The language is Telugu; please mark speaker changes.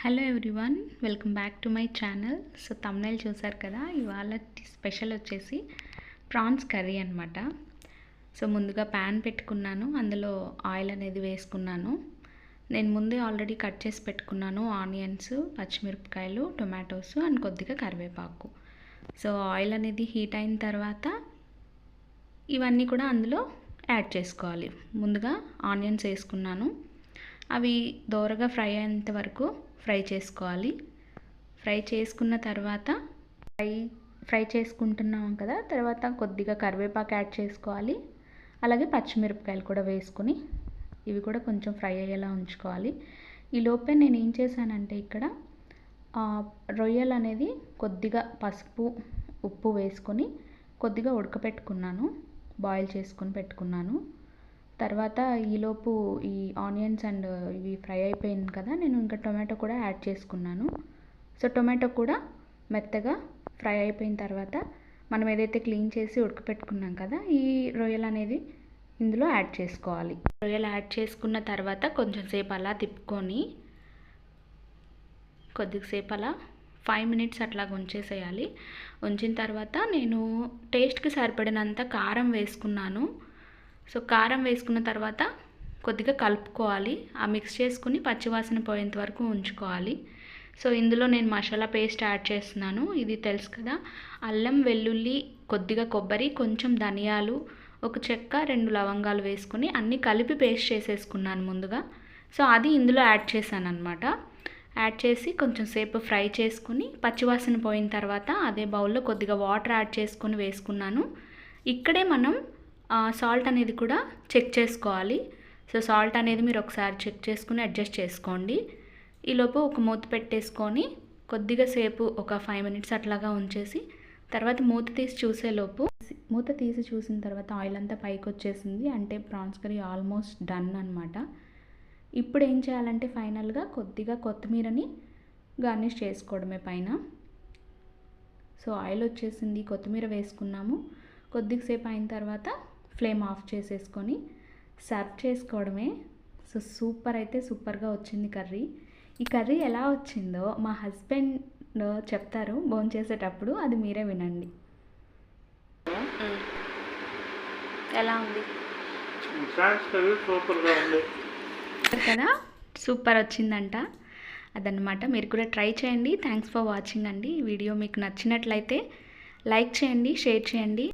Speaker 1: Hello everyone, welcome back to my channel. So thumbnail చూసారు కదా, ఇవాళ స్పెషల్ వచ్చేసి ప్రాన్స్ కర్రీ అనమాట. సో ముందుగా ప్యాన్ పెట్టుకున్నాను, అందులో ఆయిల్ అనేది వేసుకున్నాను. నేను ముందే ఆల్రెడీ కట్ చేసి పెట్టుకున్నాను ఆనియన్స్, పచ్చిమిరపకాయలు, టొమాటోస్ అండ్ కొద్దిగా కరివేపాకు. సో ఆయిల్ అనేది హీట్ అయిన తర్వాత ఇవన్నీ కూడా అందులో యాడ్ చేసుకోవాలి. ముందుగా ఆనియన్స్ వేసుకున్నాను, అవి దోరగా ఫ్రై అయ్యేంత వరకు ఫ్రై చేసుకోవాలి. ఫ్రై చేసుకున్న తర్వాత ఫ్రై చేసుకుంటున్నాం కదా, తర్వాత కొద్దిగా కరివేపాకు యాడ్ చేసుకోవాలి. అలాగే పచ్చిమిరపకాయలు కూడా వేసుకొని ఇవి కూడా కొంచెం ఫ్రై అయ్యేలా ఉంచుకోవాలి. ఈ లోపే నేను ఏం చేశానంటే ఇక్కడ రొయ్యలు అనేది కొద్దిగా పసుపు ఉప్పు వేసుకొని కొద్దిగా ఉడకపెట్టుకున్నాను, బాయిల్ చేసుకొని పెట్టుకున్నాను. తర్వాత ఈలోపు ఈ ఆనియన్స్ అండ్ ఇవి ఫ్రై అయిపోయింది కదా, నేను ఇంకా టొమాటో కూడా యాడ్ చేసుకున్నాను. సో టొమాటో కూడా మెత్తగా ఫ్రై అయిపోయిన తర్వాత మనం ఏదైతే క్లీన్ చేసి ఉడకపెట్టుకున్నాం కదా, ఈ రొయ్యలు అనేది ఇందులో యాడ్ చేసుకోవాలి. రొయ్యలు యాడ్ చేసుకున్న తర్వాత కొంచెం సేపు అలా తిప్పుకొని కొద్దిసేపు అలా 5 మినిట్స్ అట్లా ఉంచేసేయాలి. ఉంచిన తర్వాత నేను టేస్ట్కి సరిపడినంత కారం వేసుకున్నాను. సో కారం వేసుకున్న తర్వాత కొద్దిగా కలుపుకోవాలి. ఆ మిక్స్ చేసుకుని పచ్చివాసన పోయేంత వరకు ఉంచుకోవాలి. సో ఇందులో నేను మసాలా పేస్ట్ యాడ్ చేస్తున్నాను. ఇది తెలుసు కదా, అల్లం వెల్లుల్లి, కొద్దిగా కొబ్బరి, కొంచెం ధనియాలు, ఒక చెక్క, 2 లవంగాలు వేసుకుని అన్నీ కలిపి పేస్ట్ చేసేసుకున్నాను ముందుగా. సో అది ఇందులో యాడ్ చేశాను అనమాట. యాడ్ చేసి కొంచెం సేపు ఫ్రై చేసుకుని పచ్చివాసన పోయిన తర్వాత అదే బౌల్లో కొద్దిగా వాటర్ యాడ్ చేసుకొని వేసుకున్నాను. ఇక్కడే మనం సాల్ట్ అనేది కూడా చెక్ చేసుకోవాలి. సో సాల్ట్ అనేది మీరు ఒకసారి చెక్ చేసుకుని అడ్జస్ట్ చేసుకోండి. ఈలోపు ఒక మూత పెట్టేసుకొని కొద్దిగా సేపు ఒక 5 మినిట్స్ అట్లాగా ఉంచేసి తర్వాత మూత తీసి చూసిన తర్వాత ఆయిల్ అంతా పైకి వచ్చేసింది, అంటే ప్రాన్స్ కర్రీ ఆల్మోస్ట్ డన్ అనమాట. ఇప్పుడు ఏం చేయాలంటే ఫైనల్గా కొద్దిగా కొత్తిమీరని గార్నిష్ చేసుకోవడమే పైన. సో ఆయిల్ వచ్చేసింది, కొత్తిమీర వేసుకున్నాము. కొద్దిసేపు అయిన తర్వాత ఫ్లేమ్ ఆఫ్ చేసేసుకొని సర్వ్ చేసుకోవడమే. సో సూపర్గా వచ్చింది కర్రీ. ఈ కర్రీ ఎలా వచ్చిందో మా హస్బెండ్ చెప్తారు భోంచేసేటప్పుడు, అది మీరే వినండి. ఎలా ఉంది కదా, సూపర్ వచ్చిందంట. అదనమాట, మీరు కూడా ట్రై చేయండి. థ్యాంక్స్ ఫర్ వాచింగ్ అండి. ఈ వీడియో మీకు నచ్చినట్లయితే లైక్ చేయండి, షేర్ చేయండి.